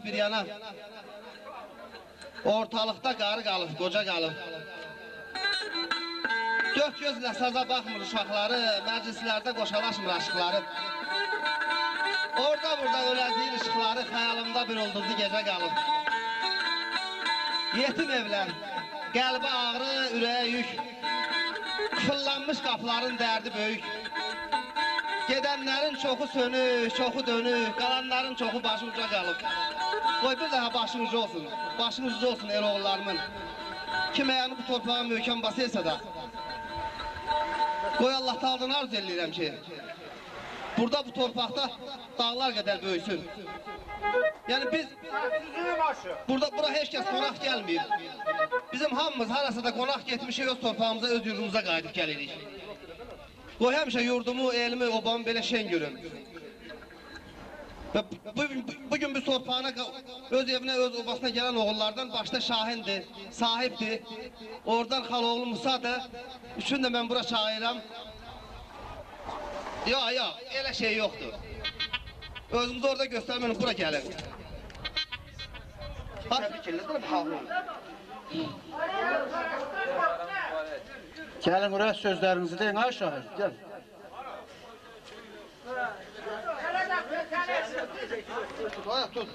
dört bir yana. Ortalıqda qarı qalıb, qoca qalıb. Dört gözlə saza baxmır uşaqları, məclislərdə qoşalaşmır aşıqları. Orada burada öləziyir ışıqları, xəyalımda bir ulduzlu gecə qalıb. Yetim evlər, qəlbi ağrı, ürəyə yük. Qıfıllanmış qapıların dərdi böyük. Gedənlərin çoxu sönük, çoxu dönük, qalanların çoxu başı uca qalıb. Qoy bir daha başın uca olsun, başın uca olsun el oğullarımın. Kim ayağını bu torpağa möhkəm basırsa da, qoy Allah Taala'dan arzu edirəm ki, burada bu torpaqda dağlar qədər böyüsün. Yəni biz, bura heç kəs qonaq gəlməyib. Bizim hamımız harasa da qonaq getmişik, öz torpağımıza, öz yurdumuza qayıdıb gəlirik. Qoy həmişə yurdumu, elmi, obamı belə şen görün. Bugün biz torpağına, öz evinə, öz obasına gələn oğullardan başda Şahindir, sahibdir. Oradan Xaloğlu Musadır. Üçün də mən bura çağırıram. Yox, elə şey yoxdur. Özümüzü orada göstərməyin, bura gəlin. Təbrik edirəm, xalqım. Gəlin oraya sözlərinizi deyin, ay şahid, gəl. Tut.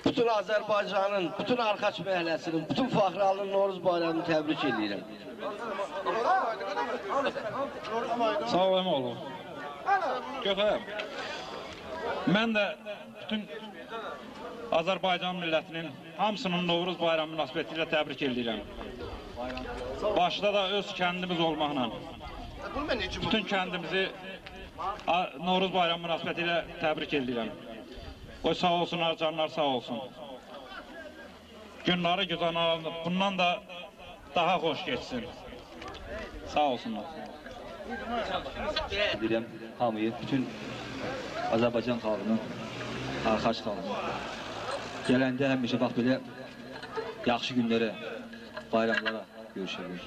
Bütün Azərbaycanın, bütün Arxaç məhləsinin, bütün Faxralının Noruz bayramını təbrik edirəm. Sağ olayım oğlum. Götürəm. Mən də bütün Azərbaycan millətinin hamısının Novruz bayramı münasibəti ilə təbrik edirəm. Başda da öz kəndimiz olmaqla bütün kəndimizi Novruz bayramı münasibəti ilə təbrik edirəm. Qoy sağ olsunlar, canlar sağ olsun. Günləri güzəran, bundan da daha xoş geçsin. Sağ olsunlar. Edirəm hamıyı, bütün Azərbaycan xalqını, Arxaç xalqını. Gələndə həmişə bax belə yaxşı günlərə, bayramlara görüşürük.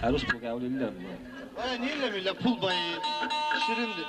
Ərus pul qəbul edirlər bunları. Niyə eləmirlər pul bayı? Şirindir.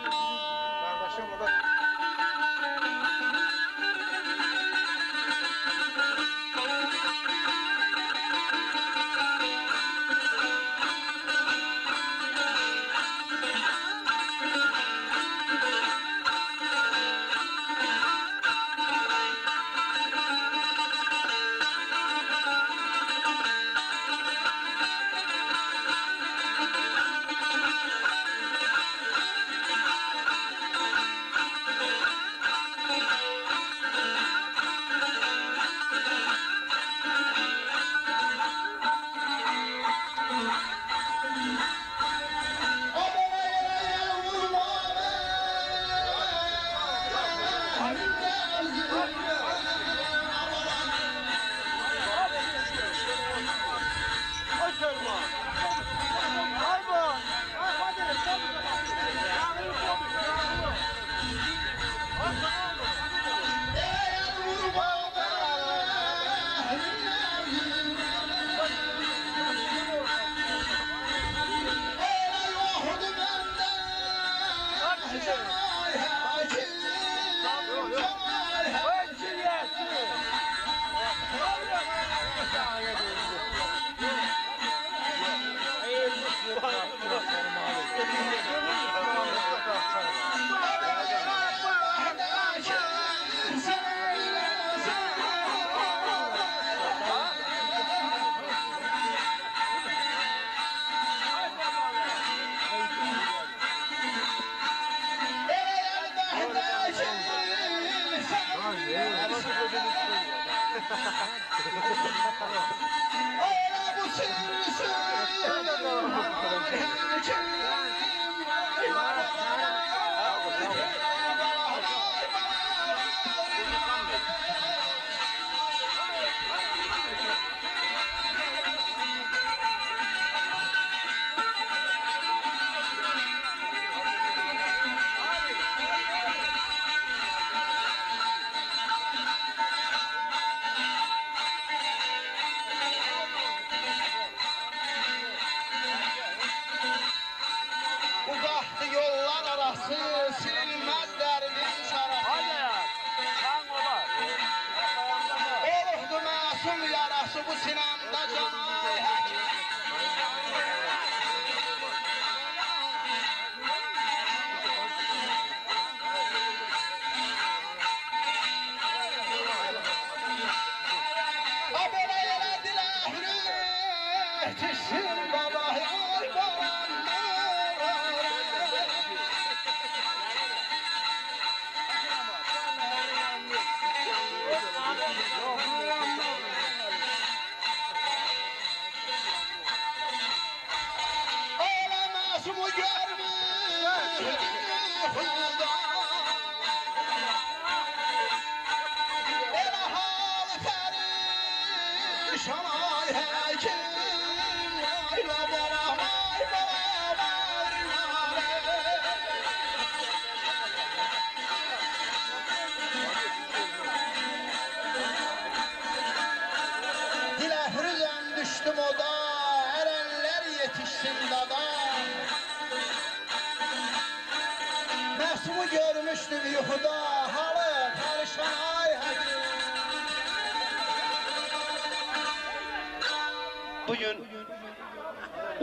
bugün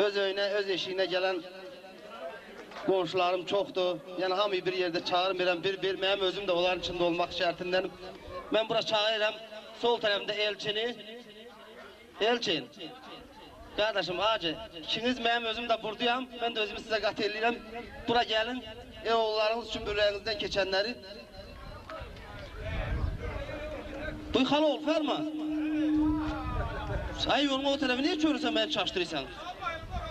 öz öyünə, öz eşiyinə gələn qonşularım çoxdur. Yəni hamıyı bir yerdə çağırmıram, bir mənim özüm də onların içində olmaq şərtindənim. Mən bura çağırıram, sol tərəfdə Elçini. Elçin, qardaşım, Hacı, ikiniz mənim özüm də buradayam, mən də özümü sizə qat eləyirəm. Bura gəlin, oğullarınız üçün bölüyənizdən keçənləri. Duy xala ol, Fərma. Ay yolun o tərəfi niyə görürsən, məni çaşdırırsan?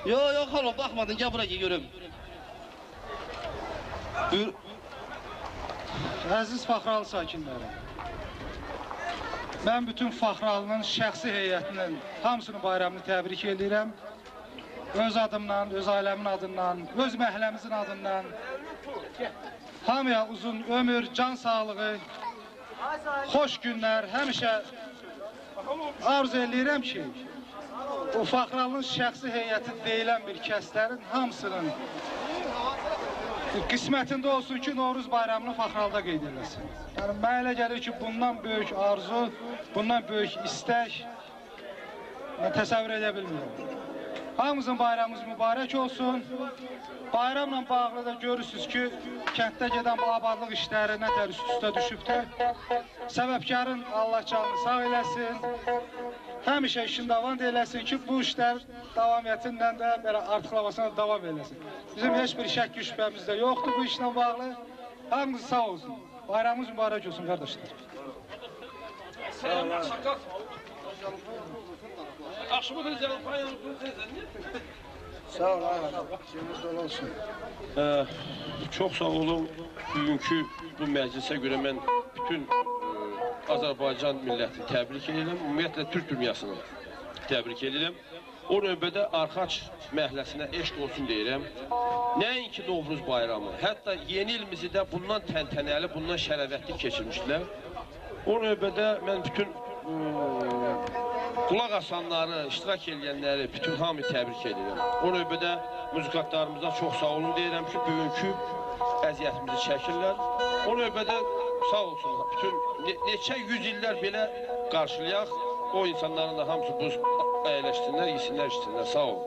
Yo, xala ol, baxmadın, gəl bura ki, görüm. Buyur. Əziz Faxralı sakinləri, mən bütün Faxralının şəxsi heyətinin hamısının bayramını təbrik edirəm. Öz adımdan, öz ailəmin adından, öz məhəlləmizin adından hamıya uzun ömür, can sağlığı, xoş günlər həmişə arzu edirəm ki, bu Faxralının şəxsi heyəti deyilən bir kəslərin hamısının qismətində olsun ki, Novruz bayramını Faxralda qeyd eləsin. Yəni, mənə elə gəlir ki, bundan böyük arzu, bundan böyük istək mən təsəvvür edə bilmirəm. Hamımızın bayramımız mübarək olsun. Bayramla bağlı da görürsünüz ki, kənddə gedən bu abadlıq işləri nətər üst-üstə düşübdür. Səbəbkarın Allah canını sağ eləsin. Həmişə işin davam eləsin ki, bu işlər davamiyyətindən də belə artıqlamasına davam eləsin. Bizim heç bir şəkk şübhəmiz də yoxdur bu işlə bağlı. Hamımız sağ olsun. Bayramımız mübarək olsun, qardaşlar. Sağ ol, olsun. Çox sağ olun. Bugünkü bu məclisə görə mən bütün Azərbaycan millətini təbrik edirəm. Ümumiyyətlə Türk dünyasını təbrik edirəm. O növbədə Arxaç məhəlləsinə eşq olsun deyirəm. Nəinki Novruz bayramı, hətta yeni ilimizi də bundan təntənəli, bundan şərəvətli keçirmişdilər. O növbədə mən bütün qulaq asanları, iştirak edənləri, bütün hamı təbrik edirəm. O növbədə muzikantlarımıza çox sağ olun deyirəm ki, bugünkü əziyyətimizi çəkirlər. O növbədə sağ olsun, bütün neçə yüz illər belə qarşılayaq, o insanların da hamısı bu əyləşsinlər, yesinlər, içsinlər. Sağ olun.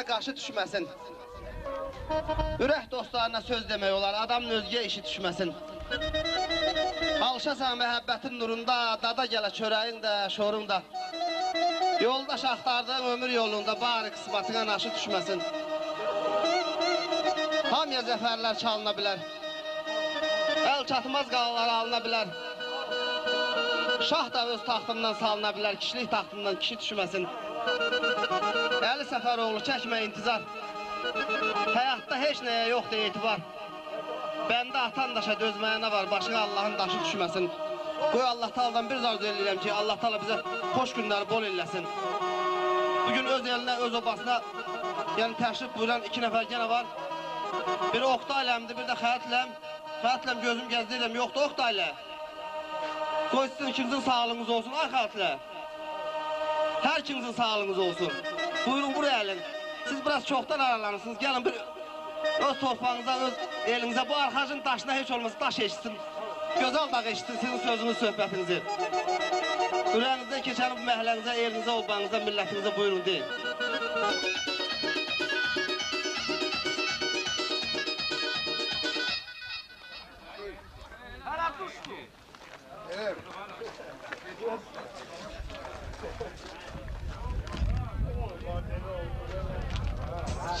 üzünə qaşı düşməsin. Ürək dostlarına söz demək olar, adamın özgə işi düşməsin. Alışasan məhəbbətin nurunda, dada gələ çörəyin də, şorun da. Yoldaş axtardığın ömür yolunda bari qismatına naşı düşməsin. Hamıya zəfərlər çalına bilər. El çatmaz qalalar alına bilər. Şah da öz taxtından salına bilər, kişilik taxtından kişi düşməsin. Əli Səfəroğlu çəkmə intizar. Həyatda heç nəyə yoxdur etibar. Bəndə atan daşa dözməyənə var, başına Allahın daşı düşməsin. Qoy Allah Taala'dan bir arzu edirəm ki, Allah Taala bizə xoş günləri bol eləsin. Bugün öz elinə, öz obasına yəni təşrif buyuran 2 nəfər yenə var. Biri Oqtayləmdir, bir də Xəyatləm. Xəyatləm gözüm gəzdirirəm, yoxdur Oqtaylə. Qoy sizin ikinizin sağlığınız olsun, ay Xəyatlə. Hər ikinizin sağlığınız olsun. Buyurun buraya gəlin. Siz biraz çoxdan aralanırsınız, gəlin bir öz torpağınıza, öz elinizə, bu arxacın daşına heç olmasa daş eşitsin. Gözəl dağ eşitsin sizin sözünüz, söhbətinizi. Ürəyinizdən keçəni bu məhəllənizə, elinizə, obanınıza, millətinizə buyurun deyin.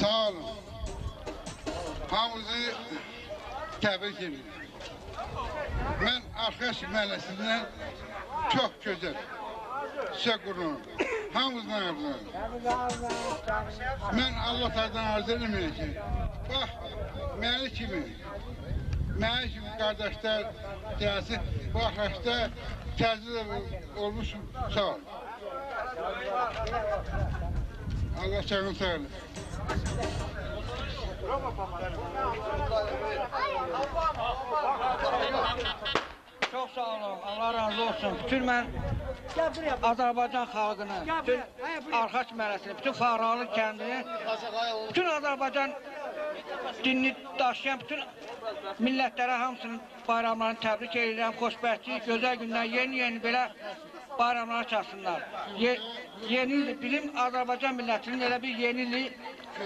Sağ olun. Hamınızı təbrik edirəm. Mən Arxaş məhəlləsindən çox gözəl sizə qurulum. Hamınızdan arzulayım. Mən Allah Teala'dan arzu edilməyim ki, bax, məni kimi qardaşlar gəlsin, bu Arxaşda təzir olmuşum, sağ olun. Allah canını sağ olun. Çox sağ olun, Allah razı olsun. Bütün mən Azərbaycan xalqını, bütün Arxaç məhəlləsini, bütün Fağralı kəndini, bütün Azərbaycan dinini daşıyan bütün millətlərə hamısının bayramlarını təbrik edirəm. Xoşbəxtlik, gözəl günlər, yeni belə bayramlara çatsınlar. Yeni il, bizim Azərbaycan millətinin elə bir yeni ili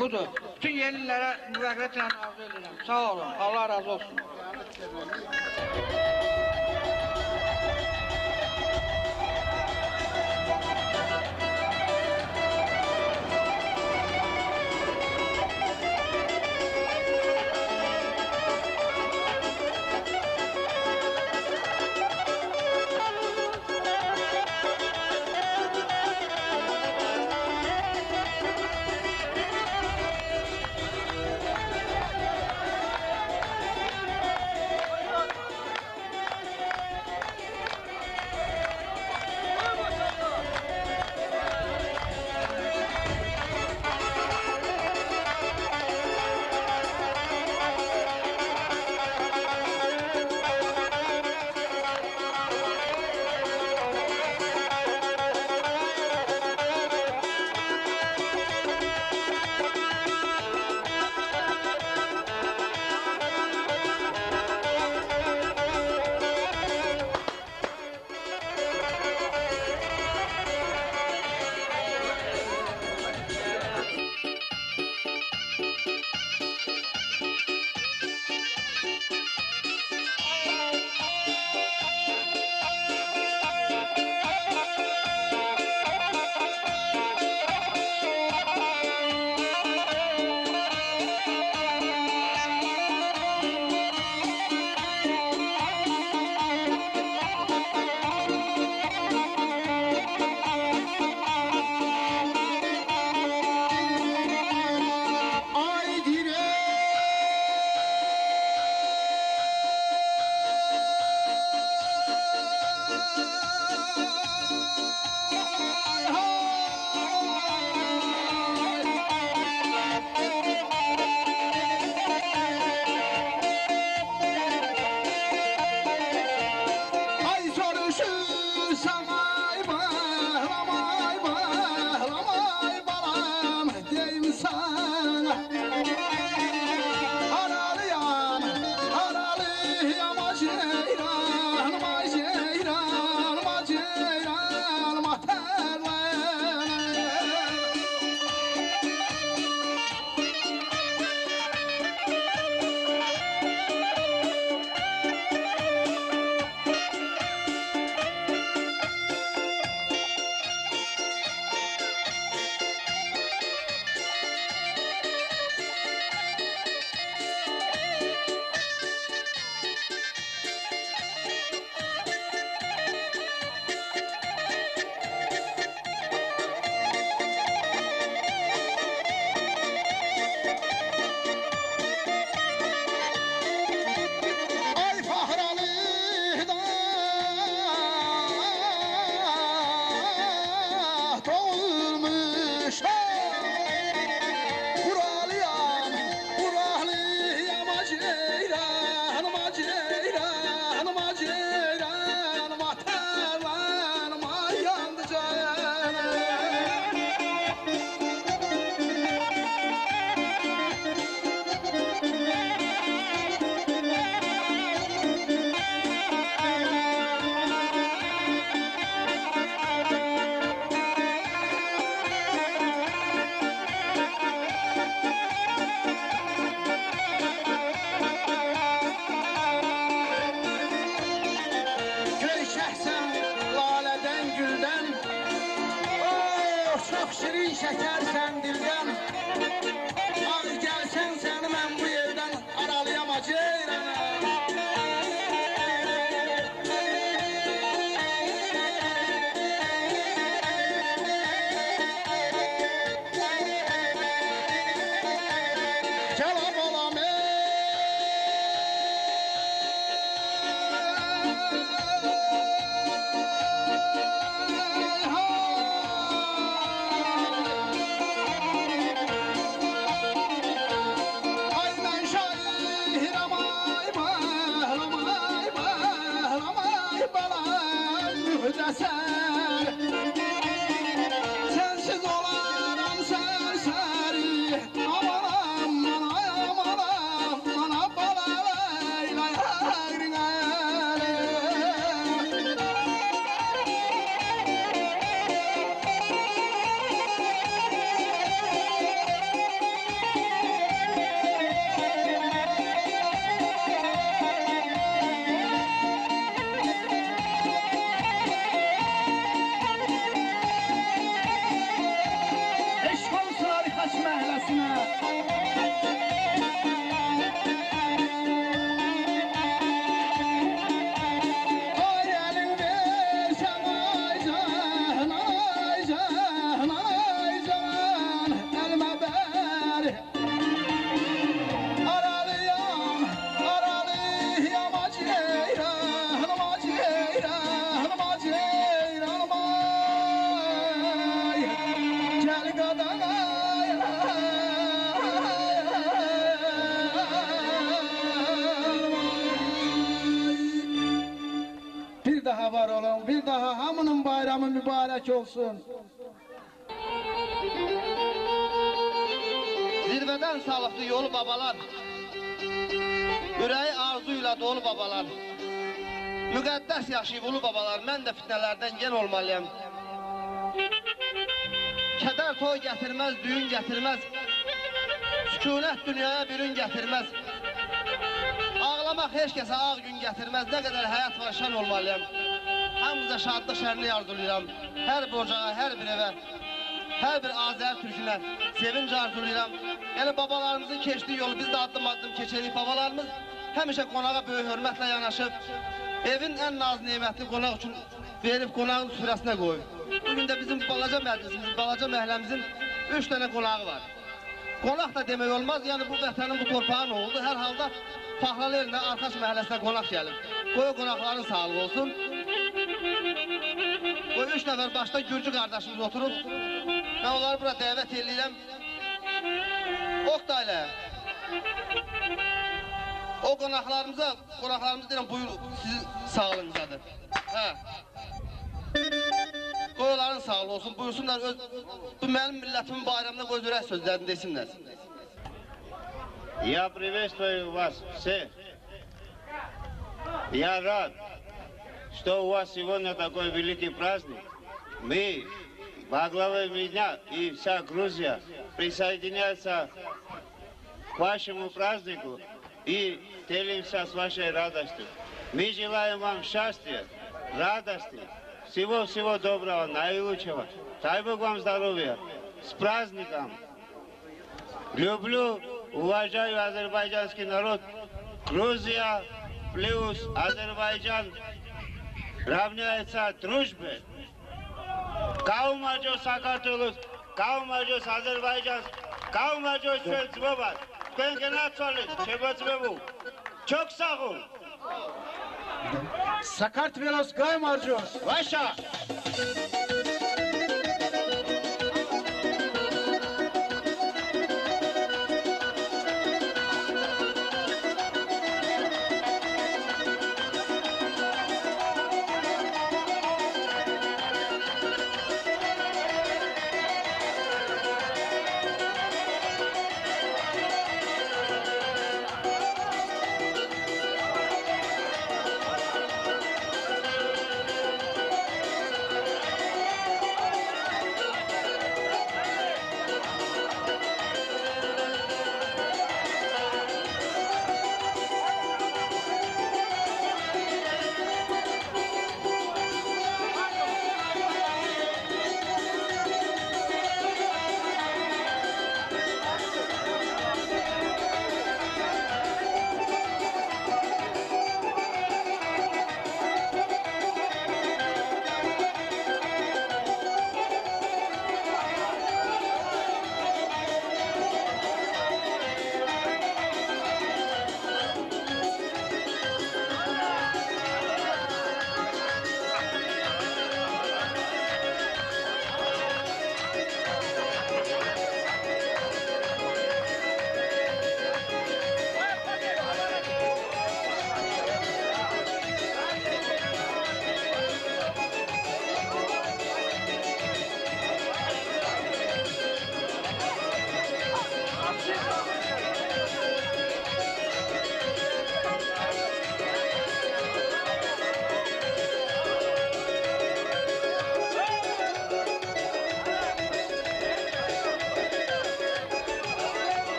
budur. Bütün yeni illərə müvəqqətlə arzu edirəm. Sağ olun, Allah razı olsun. çəkərsən dildən Ağ gəlsən səni mən bu yerdən aralayamacaq Sensiz olaram sərsəri Amanam, amanam, ana balayla yərinə Bir daha var olun, bir daha hamının bayramı mübarek olsun. Zirvədən salıqdı yolu babalar, ürəyi arzuyla dolu babalar, müqəddəs yaşayıb ulu babalar, mən də fitnələrdən gen olmalıyam. Kədər toy gətirməz, düyün gətirməz, sükunət dünyaya bir ün gətirməz. Ağlamaq heç kəsə ağ gün gətirməz, nə qədər həyat var şən olmalıyam. Hamımıza şadlıq şərli arzulayıram, hər bir ocağa, hər bir evə, hər bir Azər türkünə sevinc arzulayıram. Yəni babalarımızın keçdiyi yolu biz də addım-addım keçirik. Babalarımız həmişə qonağa böyük hörmətlə yanaşıb, evin ən naz neymətli qonaq üçün verib qonağın süfrəsinə qoyub. Bugün də bizim balaca məclisimizin, balaca məhəlləmizin 3 dənə qonağı var. Qonaq da demək olmaz, yəni bu vətənin, bu torpağın oldu. Hər halda Faxralı elində Arxaç məhəlləsinə qonaq gəlib. Qoy qonaqların sağlığı olsun. Qoy 3 nəfər başda Gürcü qardaşımız oturub. Mən onları bura dəvət edirəm. Oqtayla. O qonaqlarımız deyirəm, buyur, sizin sağlığınızadır. Hə. Qoy onların sağlığı olsun, buyursunlar, bu mənim millətimin bayramına qoy ürək sözlərini desinlər. Я приветствую вас всех. Я рад, что у вас сегодня такой великий праздник. Мы, во главе меня и вся Грузия, присоединяются к вашему празднику и делимся с вашей радостью. Мы желаем вам счастья, радости, всего-всего доброго, наилучшего. Дай Бог вам здоровья. С праздником! Люблю, уважаю азербайджанский народ. Грузия плюс Азербайджан равняется дружбе. Каумаджо Сакартулус, Каумаджо Азербайджан, Каумаджо Светцбобат. Кенкенатсолис, Чебацбебу. Çok sağ ol. Sakartvelos Kaymarcos. Ваша.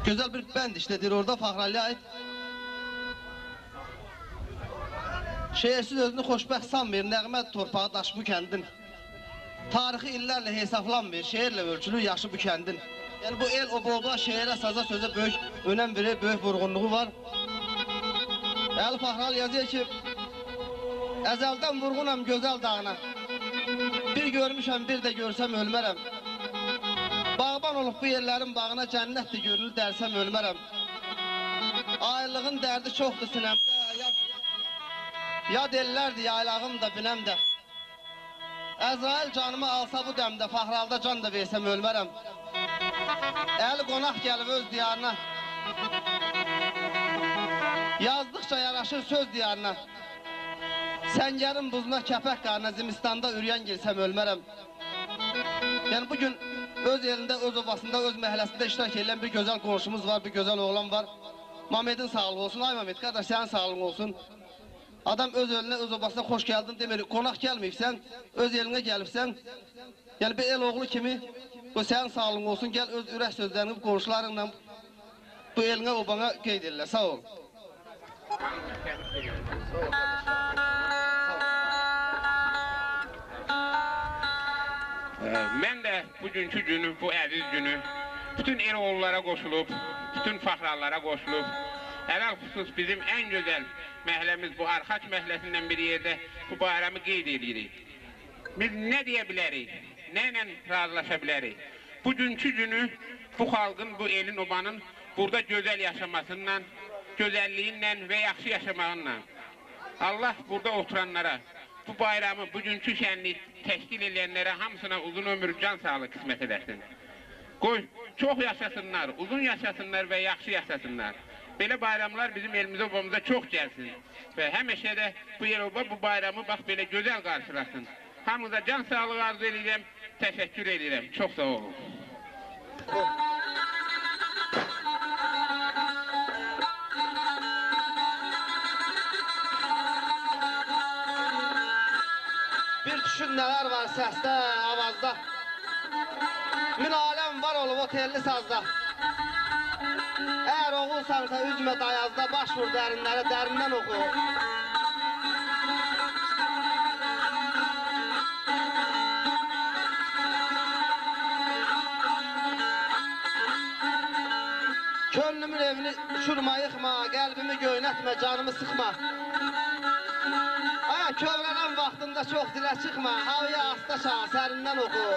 Güzel bir band işledir orada Fəxrəliyə ait. Şeirsiz özünü xoşbəxt sanmır, nəğmə torpağı daş bu kəndin. Tarixi illərlə hesablanmır, şeirlə ölçülür yaşı bu kəndin. Yəni bu el oboğa, şeirə, saza, sözə böyük önəm verir, böyük vurğunluğu var. Əli Fəxrəli yazıyor ki, əzəldən vurğunam gözəl dağına. Bir görmüşəm, bir də görsəm ölmərəm. Bağban olub bu yerlərin bağına cənnətdir görünür, dərsəm ölmərəm. Ayrılığın dərdi çoxdur sinəmdə, yad ellərdir yaylağım da binəm də. Əzrail canımı alsa bu dəmdə, Fəxralda can da versəm ölmərəm. Əli qonaq gəlib öz diyarına, yazdıqca yaraşır söz diyarına. Səngərin buzuna kəpək qarına, zimistanda üryan girsəm ölmərəm. Yəni bugün öz elində, öz obasında, öz məhəlləsində iştirak edən bir gözəl qonşumuz var, bir gözəl oğlan var. Mamedin sağlığı olsun, ay Mamed, qardaş sənin sağlığın olsun. Adam öz elinə, öz obasına xoş gəldin demir, qonaq gəlməyibsən, öz elinə gəlibsən. Yəni bir el oğlu kimi, bu sənin sağlığın olsun, gəl öz ürək sözlərini qonşularınla bu elinə, obana qeyd edirlər, sağ ol. Mən də bugünkü günü, bu əziz günü bütün el oğullara qoşulub, bütün fəxrallara qoşulub, əlal xüsus bizim ən gözəl məhəlləmiz bu Arxaç məhəlləsindən bir yerdə bu bayramı qeyd edirik. Biz nə deyə bilərik, nə ilə razılaşa bilərik? Bugünkü günü bu xalqın, bu elin, obanın burada gözəl yaşamasından, gözəlliyindən və yaxşı yaşamağından Allah burada oturanlara, bu bayramı, bugünkü şənlik təşkil edənlərə hamısına uzun ömür, can sağlığı qismət edəsin. Qoy, çox yaşasınlar, uzun yaşasınlar və yaxşı yaşasınlar. Belə bayramlar bizim elimizə, obamıza çox gəlsin. Və həmişə də bu el oba bu bayramı bax belə gözəl qarşılasın. Hamınıza can sağlığı arzu edirəm, təşəkkür edirəm. Çox sağ olun. Bir düşün nələr var səsdə, avazda. Min aləm var olub o telli sazda. Əgər oğulsansa üzmə dayazda, baş vur dərinlərə, dərindən oxu. Könlümün evini uçurma, yıxma, qəlbimi göynətmə, canımı sıxma. Kövrələn vaxtında çox dilə çıxma, havaya asta şah, sərindən oxu.